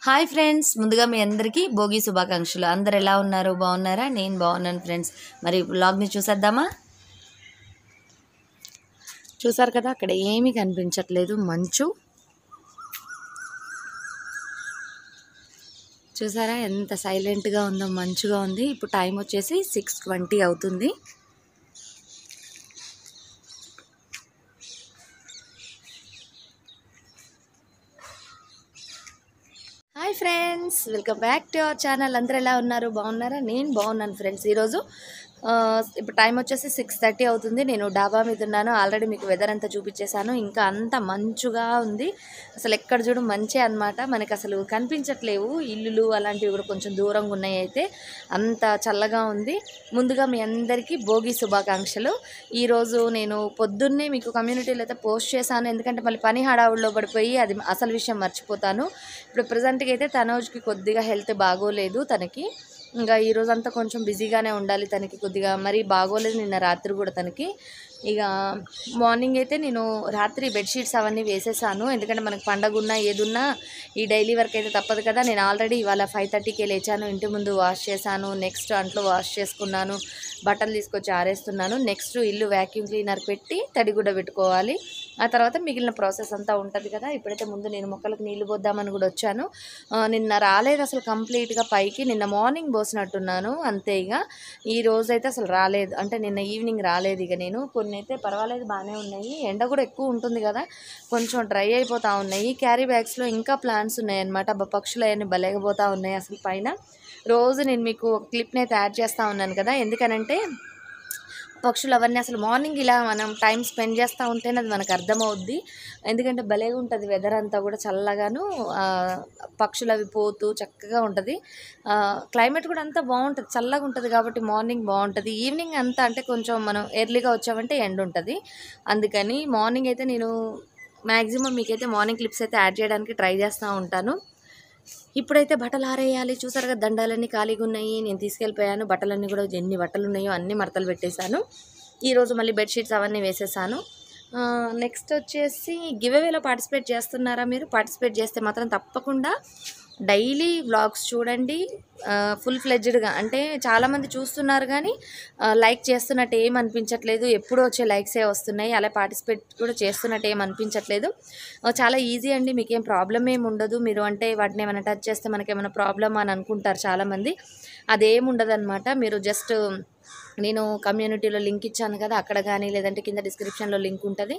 Hi friends, ముందుగా మీ అందరికీ భోగి శుభాకాంక్షలు. అందరు ఎలా ఉన్నారు? బాగున్నారా? నేను బాగున్నాను ఫ్రెండ్స్. మరి వ్లాగ్ని చూసేద్దామా? చూసారు కదా, అక్కడ ఏమీ కనిపించట్లేదు, మంచు. చూసారా ఎంత సైలెంట్గా ఉందో, మంచుగా ఉంది. ఇప్పుడు టైం వచ్చేసి 6:20 అవుతుంది. Hi friends, welcome back to our channel. అందరూ ఎలా ఉన్నారు? బాగున్నారా? నేను బాగున్నాను ఫ్రెండ్స్. ఈరోజు ఇప్పుడు టైం వచ్చేసి 6:30 అవుతుంది. నేను డాబా మీద ఉన్నాను. ఆల్రెడీ మీకు వెదర్ అంతా చూపించేశాను. ఇంకా అంత మంచుగా ఉంది. అసలు ఎక్కడ చూడు మంచే అనమాట. మనకి అసలు కనిపించట్లేవు ఇల్లులు అలాంటివి కూడా కొంచెం దూరంగా ఉన్నాయి. అయితే అంత చల్లగా ఉంది. ముందుగా మీ అందరికీ భోగి శుభాకాంక్షలు. ఈరోజు నేను పొద్దున్నే మీకు కమ్యూనిటీలో అయితే పోస్ట్ చేశాను. ఎందుకంటే మళ్ళీ పని హడావుల్లో పడిపోయి అది అసలు విషయం మర్చిపోతాను. ఇప్పుడు ప్రజెంట్గా అయితే తనోజ్కి కొద్దిగా హెల్త్ బాగోలేదు. తనకి ఇంకా ఈరోజంతా కొంచెం బిజీగానే ఉండాలి. తనకి కొద్దిగా మరీ బాగోలేదు. నిన్న రాత్రి కూడా తనకి ఇక మార్నింగ్ అయితే నేను రాత్రి బెడ్షీట్స్ అవన్నీ వేసేసాను. ఎందుకంటే మనకు పండగ ఉన్నా ఏదున్నా ఈ డైలీ వర్క్ అయితే తప్పదు కదా. నేను ఆల్రెడీ ఇవాళ 5:30కే లేచాను. ఇంటి ముందు వాష్ చేశాను. నెక్స్ట్ అంట్లో వాష్ చేసుకున్నాను. బట్టలు తీసుకొచ్చి ఆరేస్తున్నాను. నెక్స్ట్ ఇల్లు వ్యాక్యూమ్ క్లీనర్ పెట్టి తడిగుడ్డ పెట్టుకోవాలి. ఆ తర్వాత మిగిలిన ప్రాసెస్ అంతా ఉంటుంది కదా. ఇప్పుడైతే ముందు నేను మొక్కలకు నీళ్లు పోద్దామని కూడా వచ్చాను. నిన్న రాలేదు అసలు కంప్లీట్గా పైకి. నిన్న మార్నింగ్ పోసినట్టున్నాను అంతే. ఇక ఈ రోజైతే అసలు రాలేదు, అంటే నిన్న ఈవినింగ్ రాలేదు. ఇక నేను కొన్ని అయితే పర్వాలేదు బాగానే ఉన్నాయి. ఎండ కూడా ఎక్కువ ఉంటుంది కదా, కొంచెం డ్రై అయిపోతూ ఉన్నాయి. క్యారీ బ్యాగ్స్లో ఇంకా ప్లాంట్స్ ఉన్నాయన్నమాట. పక్షులు అవన్నీ బలేకపోతూ ఉన్నాయి అసలు పైన. రోజు నేను మీకు ఒక క్లిప్ని అయితే యాడ్ చేస్తూ ఉన్నాను కదా. ఎందుకనంటే పక్షులు అవన్నీ అసలు మార్నింగ్ ఇలా మనం టైం స్పెండ్ చేస్తూ ఉంటేనే అది మనకు అర్థమవుద్ది. ఎందుకంటే భలేగా ఉంటుంది వెదర్ అంతా కూడా చల్లగాను, పక్షులు అవి పోతూ చక్కగా ఉంటుంది. క్లైమేట్ కూడా అంతా బాగుంటుంది, చల్లగా ఉంటుంది కాబట్టి మార్నింగ్ బాగుంటుంది. ఈవినింగ్ అంతా అంటే కొంచెం మనం ఎర్లీగా వచ్చామంటే ఎండ్ ఉంటుంది. అందుకని మార్నింగ్ అయితే నేను మ్యాక్సిమం మీకైతే మార్నింగ్ క్లిప్స్ అయితే యాడ్ చేయడానికి ట్రై చేస్తూ ఉంటాను. ఇప్పుడైతే బట్టలు ఆరేయాలి. చూసారు కదా, దండాలన్నీ ఖాళీగా ఉన్నాయి. నేను తీసుకెళ్ళిపోయాను. బట్టలన్నీ కూడా ఎన్ని బట్టలు ఉన్నాయో అన్నీ మడతలు పెట్టేశాను. ఈరోజు మళ్ళీ బెడ్షీట్స్ అవన్నీ వేసేసాను. నెక్స్ట్ వచ్చేసి గివ్అవేలో పార్టిసిపేట్ చేస్తున్నారా? మీరు పార్టిసిపేట్ చేస్తే మాత్రం తప్పకుండా డైలీ వ్లాగ్స్ చూడండి. ఫుల్ ఫ్లెడ్జ్డ్గా, అంటే చాలామంది చూస్తున్నారు కానీ లైక్ చేస్తున్నట్టు ఏం అనిపించట్లేదు. ఎప్పుడు వచ్చే లైక్సే వస్తున్నాయి. అలా పార్టిసిపేట్ కూడా చేస్తున్నట్టు ఏం అనిపించట్లేదు. చాలా ఈజీ అండి, మీకేం ప్రాబ్లం ఏమి ఉండదు. మీరు అంటే వాటిని ఏమైనా టచ్ చేస్తే మనకేమైనా ప్రాబ్లమ్ అని అనుకుంటారు చాలామంది. అదేం ఉండదు అనమాట. మీరు జస్ట్ నేను కమ్యూనిటీలో లింక్ ఇచ్చాను కదా, అక్కడ కానీ లేదంటే కింద డిస్క్రిప్షన్లో లింక్ ఉంటుంది.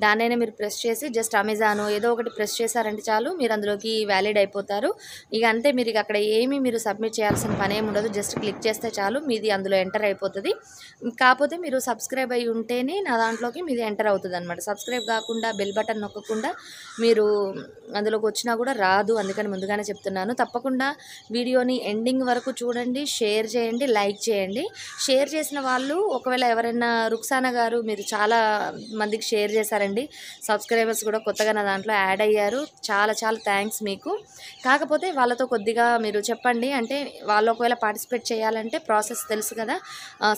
దాన్నైనా మీరు ప్రెస్ చేసి జస్ట్ అమెజాన్ ఏదో ఒకటి ప్రెస్ చేశారంటే చాలు, మీరు అందులోకి వ్యాలిడ్ అయిపోతారు. ఇక అంతే, మీరు ఇక అక్కడ ఏమీ మీరు సబ్మిట్ చేయాల్సిన పని ఏమి ఉండదు. జస్ట్ క్లిక్ చేస్తే చాలు, మీది అందులో ఎంటర్ అయిపోతుంది. కాకపోతే మీరు సబ్స్క్రైబ్ అయి ఉంటేనే నా దాంట్లోకి మీది ఎంటర్ అవుతుంది అనమాట. సబ్స్క్రైబ్ కాకుండా బెల్ బటన్ నొక్కకుండా మీరు అందులోకి వచ్చినా కూడా రాదు. అందుకని ముందుగానే చెప్తున్నాను. తప్పకుండా వీడియోని ఎండింగ్ వరకు చూడండి, షేర్ చేయండి, లైక్ చేయండి. షేర్ చేసిన వాళ్ళు ఒకవేళ ఎవరైనా రుక్సానా గారు, మీరు చాలా మందికి షేర్ చేశారండి. సబ్స్క్రైబర్స్ కూడా కొత్తగా నా దాంట్లో యాడ్ అయ్యారు. చాలా చాలా థ్యాంక్స్ మీకు. కాకపోతే వాళ్ళతో కొద్దిగా మీరు చెప్పండి, అంటే వాళ్ళు ఒకవేళ పార్టిసిపేట్ చేయాలంటే ప్రాసెస్ తెలుసు కదా.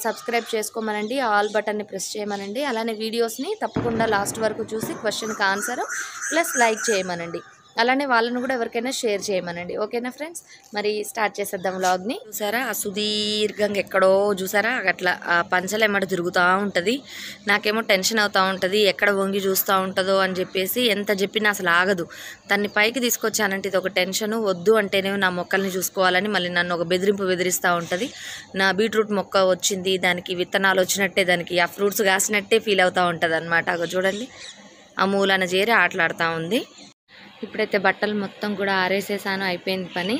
సబ్స్క్రైబ్ చేసుకోమనండి, ఆల్ బటన్ని ప్రెస్ చేయమనండి. అలానే వీడియోస్ని తప్పకుండా లాస్ట్ వరకు చూసి క్వశ్చన్కి ఆన్సర్ ప్లస్ లైక్ చేయమనండి. అలానే వాళ్ళను కూడా ఎవరికైనా షేర్ చేయమనండి. ఓకేనా ఫ్రెండ్స్? మరి స్టార్ట్ చేసేద్దాం వ్లాగ్ని. చూసారా ఆ సుదీర్ఘంగా ఎక్కడో చూసారా అట్లా ఆ పంచలు ఎమ్మట తిరుగుతూ ఉంటుంది. నాకేమో టెన్షన్ అవుతూ ఉంటుంది, ఎక్కడ వంగి చూస్తూ ఉంటుందో అని చెప్పేసి. ఎంత చెప్పినా అసలు ఆగదు. దాన్ని పైకి తీసుకొచ్చానంటే ఇది ఒక టెన్షను. వద్దు అంటేనే నా మొక్కల్ని చూసుకోవాలని మళ్ళీ నన్ను ఒక బెదిరిస్తూ ఉంటుంది. నా బీట్రూట్ మొక్క వచ్చింది, దానికి విత్తనాలు వచ్చినట్టే, దానికి ఆ ఫ్రూట్స్ కాసినట్టే ఫీల్ అవుతూ ఉంటుంది అనమాట. అగో చూడండి, ఆ మూలన చేరి ఆటలాడుతూ ఉంది. ఇప్పుడైతే బట్టలు మొత్తం కూడా ఆరేసేసాను, అయిపోయింది పని.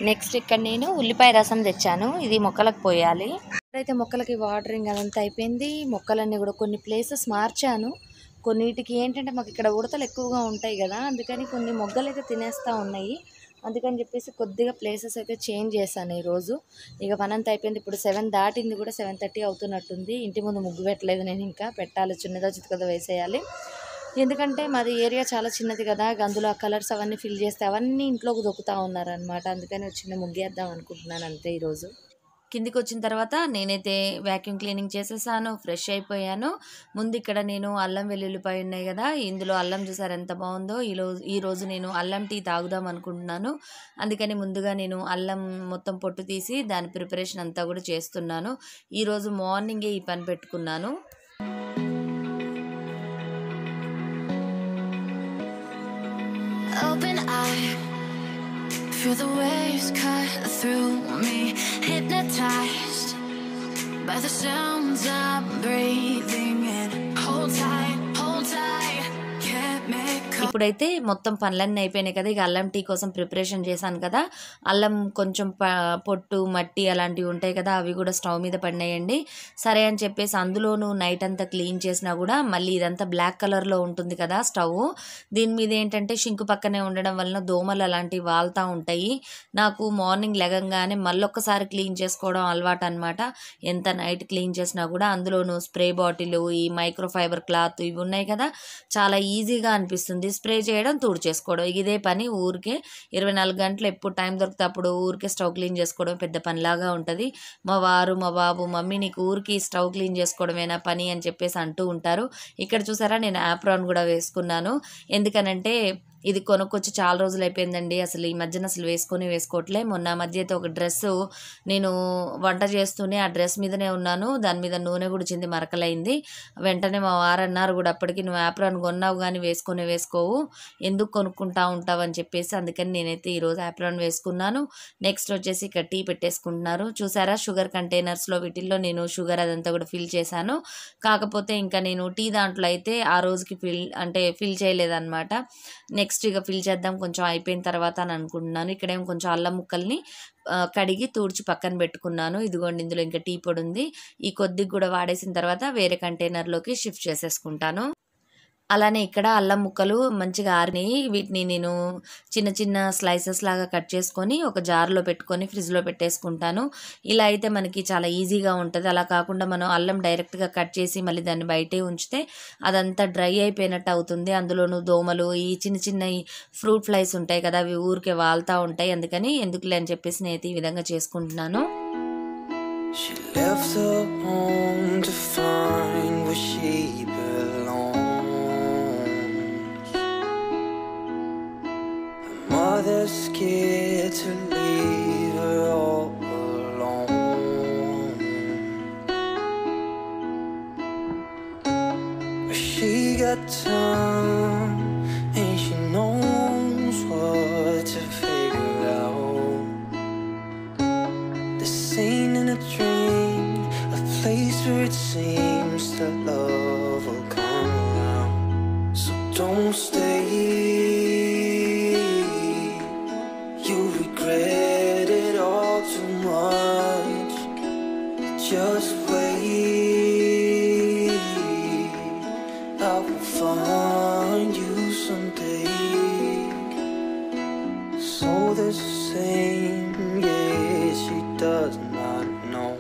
నెక్స్ట్ ఇక్కడ నేను ఉల్లిపాయ రసం తెచ్చాను, ఇది మొక్కలకు పోయాలి. ఇప్పుడైతే మొక్కలకి వాటరింగ్ అదంతా అయిపోయింది. మొక్కలన్నీ కూడా కొన్ని ప్లేసెస్ మార్చాను. కొన్నిటికి ఏంటంటే మాకు ఇక్కడ ఉడతలు ఎక్కువగా ఉంటాయి కదా, అందుకని కొన్ని మొగ్గలు అయితే తినేస్తూ ఉన్నాయి. అందుకని చెప్పేసి కొద్దిగా ప్లేసెస్ అయితే చేంజ్ చేశాను ఈరోజు. ఇక పని అంతా అయిపోయింది. ఇప్పుడు 7 దాటింది, కూడా 7:30 అవుతున్నట్టుంది. ఇంటి ముందు ముగ్గు పెట్టలేదు నేను, ఇంకా పెట్టాలి. చిన్నదో చితకదో వేసేయాలి. ఎందుకంటే మాది ఏరియా చాలా చిన్నది కదా, అందులో ఆ కలర్స్ అవన్నీ ఫిల్ చేస్తే అవన్నీ ఇంట్లోకి దొక్కుతూ ఉన్నారనమాట. అందుకని చిన్న ముగ్గేద్దాం అనుకుంటున్నాను అంతే ఈరోజు. కిందికి వచ్చిన తర్వాత నేనైతే వాక్యూమ్ క్లీనింగ్ చేసేసాను, ఫ్రెష్ అయిపోయాను. ముందు ఇక్కడ నేను అల్లం వెల్లుల్లిపాయ ఉన్నాయి కదా, ఇందులో అల్లం చూసారు ఎంత బాగుందో. ఈరోజు నేను అల్లం టీ తాగుదాం అనుకుంటున్నాను. అందుకని ముందుగా నేను అల్లం మొత్తం పొట్టు తీసి దాని ప్రిపరేషన్ అంతా కూడా చేస్తున్నాను. ఈరోజు మార్నింగే ఈ పని పెట్టుకున్నాను. Open eye, feel the waves cut through me, hypnotized by the sounds I'm breathing in. Hold tight, can't make ఇప్పుడైతే మొత్తం పనులన్నీ అయిపోయినాయి కదా. ఇక అల్లం టీ కోసం ప్రిపరేషన్ చేశాను కదా. అల్లం కొంచెం పొట్టు మట్టి అలాంటివి ఉంటాయి కదా, అవి కూడా స్టవ్ మీద పడినాయండి. సరే అని చెప్పేసి అందులోనూ నైట్ అంతా క్లీన్ చేసినా కూడా మళ్ళీ ఇదంతా బ్లాక్ కలర్లో ఉంటుంది కదా స్టవ్. దీని మీద ఏంటంటే షింకు పక్కనే ఉండడం వలన దోమలు అలాంటివి వాళ్తూ ఉంటాయి. నాకు మార్నింగ్ లెగంగానే మళ్ళొక్కసారి క్లీన్ చేసుకోవడం అలవాటు అనమాట. ఎంత నైట్ క్లీన్ చేసినా కూడా. అందులోనూ స్ప్రే బాటిల్, ఈ మైక్రోఫైబర్ క్లాత్ ఇవి ఉన్నాయి కదా, చాలా ఈజీగా అనిపిస్తుంది స్ప్రే చేయడం, తూడు చేసుకోవడం. ఇదే పని ఊరికే 24 గంటలు ఎప్పుడు టైం దొరికితే అప్పుడు ఊరికే స్టవ్ క్లీన్ చేసుకోవడం పెద్ద పనిలాగా ఉంటుంది. మా వారు మా బాబు, మమ్మీ నీకు ఊరికి స్టవ్ క్లీన్ చేసుకోవడమేనా పని అని చెప్పేసి అంటూ ఉంటారు. ఇక్కడ చూసారా నేను యాప్రాన్ కూడా వేసుకున్నాను. ఎందుకనంటే ఇది కొనుక్కొచ్చి చాలా రోజులు అయిపోయిందండి. అసలు ఈ మధ్యన అసలు వేసుకోవట్లే. మొన్న మధ్య అయితే ఒక డ్రెస్సు నేను వంట చేస్తూనే ఆ డ్రెస్ మీదనే ఉన్నాను, దాని మీద నూనె గుడిచింది, మరకలైంది. వెంటనే మా వారు అన్నారు కూడా, అప్పటికి నువ్వు యాప్రాన్ కొన్నావు కానీ వేసుకోవు, ఎందుకు కొనుక్కుంటా ఉంటావు అని చెప్పేసి. అందుకని నేనైతే ఈరోజు యాప్రాన్ వేసుకున్నాను. నెక్స్ట్ వచ్చేసి ఇక్కడ టీ పెట్టేసుకుంటున్నారు. చూసారా షుగర్ కంటైనర్స్లో వీటిల్లో నేను షుగర్ అదంతా కూడా ఫిల్ చేశాను. కాకపోతే ఇంకా నేను టీ దాంట్లో అయితే ఆ రోజుకి ఫిల్ చేయలేదన్నమాట. నెక్స్ట్ ఇక ఫిల్ చేద్దాం కొంచెం అయిపోయిన తర్వాత అని అనుకుంటున్నాను. ఇక్కడేమో కొంచెం అల్లం ముక్కల్ని కడిగి తూడ్చి పక్కన పెట్టుకున్నాను. ఇదిగోండి ఇందులో ఇంకా టీ పొడి ఉంది. ఈ కొద్దిగా కూడా వాడేసిన తర్వాత వేరే కంటైనర్లోకి షిఫ్ట్ చేసేసుకుంటాను. అలానే ఇక్కడ అల్లం ముక్కలు మంచిగా ఆరినాయి. వీటిని నేను చిన్న చిన్న స్లైసెస్ లాగా కట్ చేసుకొని ఒక జార్లో పెట్టుకొని ఫ్రిడ్జ్లో పెట్టేసుకుంటాను. ఇలా అయితే మనకి చాలా ఈజీగా ఉంటుంది. అలా కాకుండా మనం అల్లం డైరెక్ట్గా కట్ చేసి మళ్ళీ దాన్ని బయటే ఉంచితే అదంతా డ్రై అయిపోయినట్టు అవుతుంది. అందులోనూ దోమలు, ఈ చిన్న చిన్న ఫ్రూట్ ఫ్లైస్ ఉంటాయి కదా, అవి ఊరికే వాళ్తూ ఉంటాయి. అందుకని ఎందుకులే అని చెప్పేసి నేనైతే ఈ విధంగా చేసుకుంటున్నాను. She left her home to find where she belongs. Her mother's scared to leave her all alone. But she got time and she knows what to figure out. The scene in a dream, a place where it seems that love will come around. So don't stay, you regret it all too much. Just wait, I will find you someday. So the same, yeah, she does not know.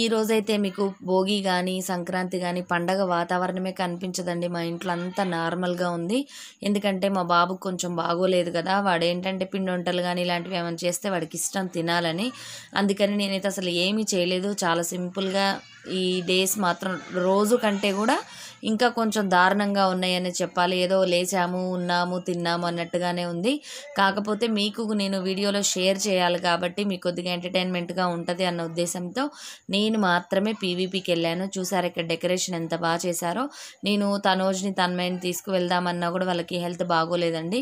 ఈ రోజైతే మీకు భోగి కానీ సంక్రాంతి కానీ పండగ వాతావరణమే కనిపించదండి. మా ఇంట్లో అంతా నార్మల్గా ఉంది. ఎందుకంటే మా బాబుకు కొంచెం బాగోలేదు కదా, వాడు ఏంటంటే పిండి వంటలు కానీ ఇలాంటివి ఏమైనా చేస్తే వాడికి ఇష్టం తినాలని. అందుకని నేనైతే అసలు ఏమీ చేయలేదు. చాలా సింపుల్గా ఈ డేస్ మాత్రం రోజు కంటే కూడా ఇంకా కొంచెం దారుణంగా ఉన్నాయని చెప్పాలి. ఏదో లేచాము, ఉన్నాము, తిన్నాము అన్నట్టుగానే ఉంది. కాకపోతే మీకు నేను వీడియోలో షేర్ చేయాలి కాబట్టి మీకు కొద్దిగా ఎంటర్టైన్మెంట్గా ఉంటుంది అన్న ఉద్దేశంతో నేను మాత్రమే పీవీపీకి వెళ్ళాను. చూసారు ఇక్కడ డెకరేషన్ ఎంత బాగా చేశారో. నేను తనోజ్ని తన్మయ్యని తీసుకువెళ్దామన్నా కూడా వాళ్ళకి హెల్త్ బాగోలేదండి.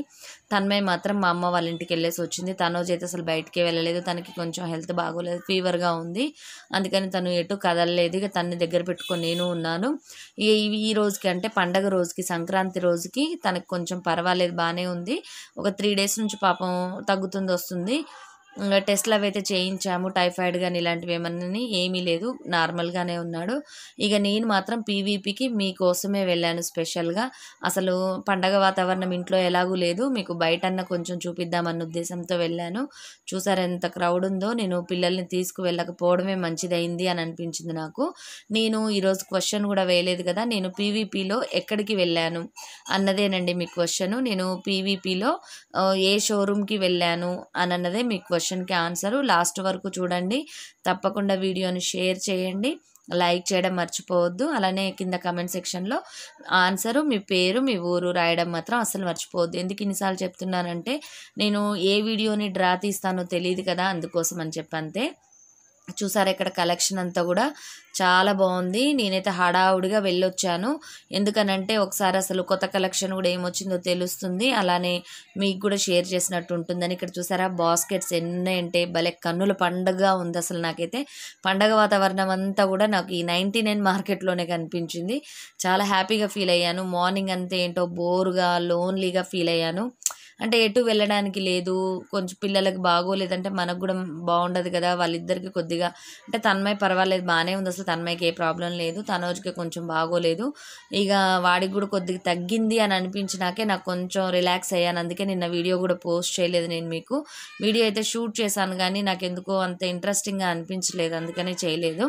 తన్మయ్య మాత్రం మా అమ్మ వాళ్ళ ఇంటికి వెళ్ళేసి వచ్చింది. తనోజ్ అయితే అసలు బయటికే వెళ్ళలేదు, తనకి కొంచెం హెల్త్ బాగోలేదు, ఫీవర్గా ఉంది. అందుకని తను ఎటు కదలలేదు. ఇక తన్ని దగ్గర పెట్టుకొని నేను ఉన్నాను. ఈ రోజుకి అంటే పండగ రోజుకి, సంక్రాంతి రోజుకి తనకు కొంచెం పర్వాలేదు, బాగానే ఉంది. ఒక 3 డేస్ నుంచి పాపం తగ్గుతుంది, వస్తుంది. టెస్ట్లు అవి అయితే చేయించాము, టైఫాయిడ్ కానీ ఇలాంటివి ఏమన్నా ఏమీ లేదు, నార్మల్గానే ఉన్నాడు. ఇక నేను మాత్రం పీవీపీకి మీకోసమే వెళ్ళాను స్పెషల్గా. అసలు పండగ వాతావరణం ఇంట్లో ఎలాగూ లేదు, మీకు బయటన్న కొంచెం చూపిద్దామన్న ఉద్దేశంతో వెళ్ళాను. చూసారు ఎంత క్రౌడ్ ఉందో. నేను పిల్లల్ని తీసుకువెళ్ళకపోవడమే మంచిదైంది అని అనిపించింది నాకు. నేను ఈరోజు క్వశ్చన్ కూడా వేయలేదు కదా, నేను పీవీపీలో ఎక్కడికి వెళ్ళాను అన్నదేనండి మీ క్వశ్చను. నేను పీవీపీలో ఏ షోరూమ్కి వెళ్ళాను అన్నదే మీ క్వశ్చన్. క్వశ్చన్కి ఆన్సరు లాస్ట్ వరకు చూడండి. తప్పకుండా వీడియోని షేర్ చేయండి, లైక్ చేయడం మర్చిపోవద్దు. అలానే కింద కమెంట్ సెక్షన్లో ఆన్సరు, మీ పేరు, మీ ఊరు రాయడం మాత్రం అస్సలు మర్చిపోవద్దు. ఎందుకు ఇన్నిసార్లు చెప్తున్నానంటే నేను ఏ వీడియోని డ్రా తీస్తానో తెలియదు కదా, అందుకోసం అని చెప్పంతే. చూసారా ఇక్కడ కలెక్షన్ అంతా కూడా చాలా బాగుంది. నేనైతే హడావుడిగా వెళ్ళొచ్చాను, ఎందుకనంటే ఒకసారి అసలు కొత్త కలెక్షన్ కూడా ఏమొచ్చిందో తెలుస్తుంది, అలానే మీకు కూడా షేర్ చేసినట్టు ఉంటుందని. ఇక్కడ చూసారా బాస్కెట్స్ ఎన్ని అంటే భలే కన్నుల పండుగ ఉంది. అసలు నాకైతే పండగ వాతావరణం అంతా కూడా నాకు ఈ 99 మార్కెట్లోనే కనిపించింది. చాలా హ్యాపీగా ఫీల్ అయ్యాను. మార్నింగ్ అంతా ఏంటో బోర్గా లోన్లీగా ఫీల్ అయ్యాను. అంటే ఎటు వెళ్ళడానికి లేదు, కొంచెం పిల్లలకి బాగోలేదంటే మనకు కూడా బాగుండదు కదా. వాళ్ళిద్దరికి కొద్దిగా అంటే తన్మయ్ పర్వాలేదు బాగానే ఉంది, అసలు తన్మయ్కి ఏ ప్రాబ్లం లేదు, తనోజ్కి కొంచెం బాగోలేదు. ఇక వాడికి కూడా కొద్దిగా తగ్గింది అని అనిపించినాకే నాకు కొంచెం రిలాక్స్ అయ్యాను. అందుకే నిన్న వీడియో కూడా పోస్ట్ చేయలేదు. నేను మీకు వీడియో అయితే షూట్ చేశాను కానీ నాకు ఎందుకో అంత ఇంట్రెస్టింగ్గా అనిపించలేదు, అందుకనే చేయలేదు.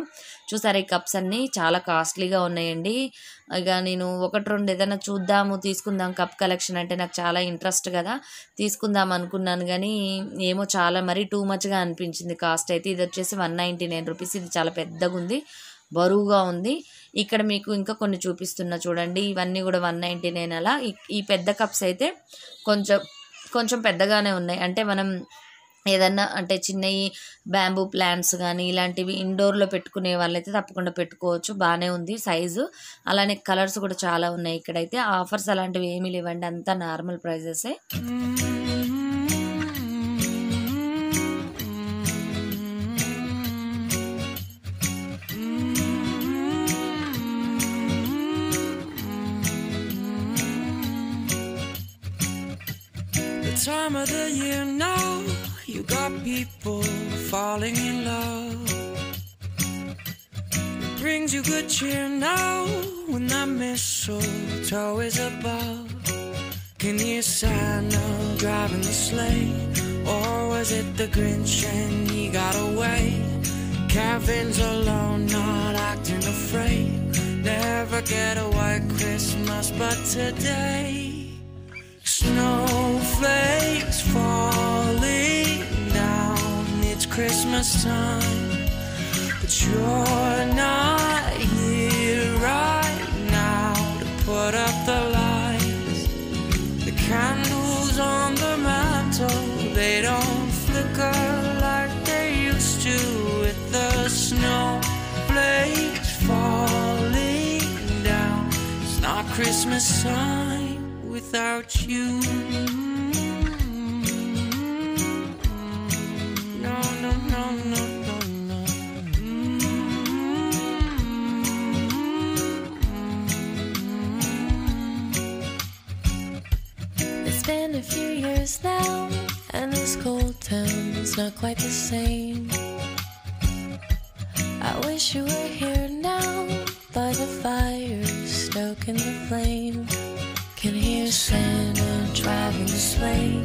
చూసారా ఈ కప్స్ అన్నీ చాలా కాస్ట్లీగా ఉన్నాయండి. ఇక నేను 1-2 ఏదైనా చూద్దాము తీసుకుందాం, కప్ కలెక్షన్ అంటే నాకు చాలా ఇంట్రెస్ట్ కదా, తీసుకుందాం అనుకున్నాను కానీ ఏమో చాలా మరీ టూ మచ్గా అనిపించింది కాస్ట్ అయితే. ఇది వచ్చేసి 199 రూపీస్. ఇది చాలా పెద్దగా ఉంది, బరువుగా ఉంది. ఇక్కడ మీకు ఇంకా కొన్ని చూపిస్తున్నా చూడండి, ఇవన్నీ కూడా 199 అలా. ఈ పెద్ద కప్స్ అయితే కొంచెం పెద్దగానే ఉన్నాయి. అంటే మనం ఏదన్నా అంటే చిన్నవి బ్యాంబూ ప్లాంట్స్ కానీ ఇలాంటివి ఇండోర్లో పెట్టుకునే వాళ్ళైతే తప్పకుండా పెట్టుకోవచ్చు, బాగానే ఉంది సైజు. అలానే కలర్స్ కూడా చాలా ఉన్నాయి. ఇక్కడైతే ఆఫర్స్ అలాంటివి ఏమీ లేవండి, అంతా normal ప్రైజెసే. Time of the year now, you got people falling in love. It brings you good cheer now when that mistletoe is above. Can you Santa driving the sleigh, or was it the Grinch and he got away? Kevin's alone, not acting afraid. Never get a white Christmas, but today snowflakes falling down. It's Christmas time, but you're not here right now to put up the lights. The candles on the mantle, they don't flicker like they used to. With the snowflakes falling down, it's not Christmas time without you. No, no, no, no, no, no. It's been a few years now, and this cold town's not quite the same. I wish you were here now, by the fire, stoking the flame. Can hear Santa driving the sleigh,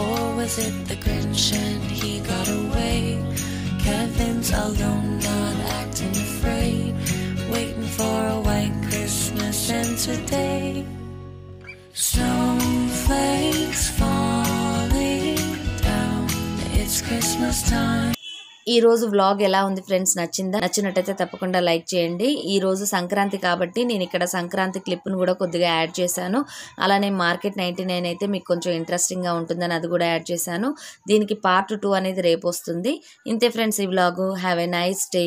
or was it the Grinch and he got away? Kevin's alone, not acting afraid, waiting for a white Christmas. And today, snowflakes falling down. It's Christmas time. ఈ రోజు vlog ఎలా ఉంది friends, నచ్చినట్టయితే తప్పకుండా like చేయండి. ఈ రోజు సంక్రాంతి కాబట్టి నేను ఇక్కడ సంక్రాంతి క్లిప్ను కూడా కొద్దిగా యాడ్ చేశాను. అలానే మార్కెట్ 99 అయితే మీకు కొంచెం ఇంట్రెస్టింగ్గా ఉంటుందని అది కూడా యాడ్ చేశాను. దీనికి పార్ట్ 2 అనేది రేపు వస్తుంది. ఇంతే ఫ్రెండ్స్ ఈ vlog. Have a nice day.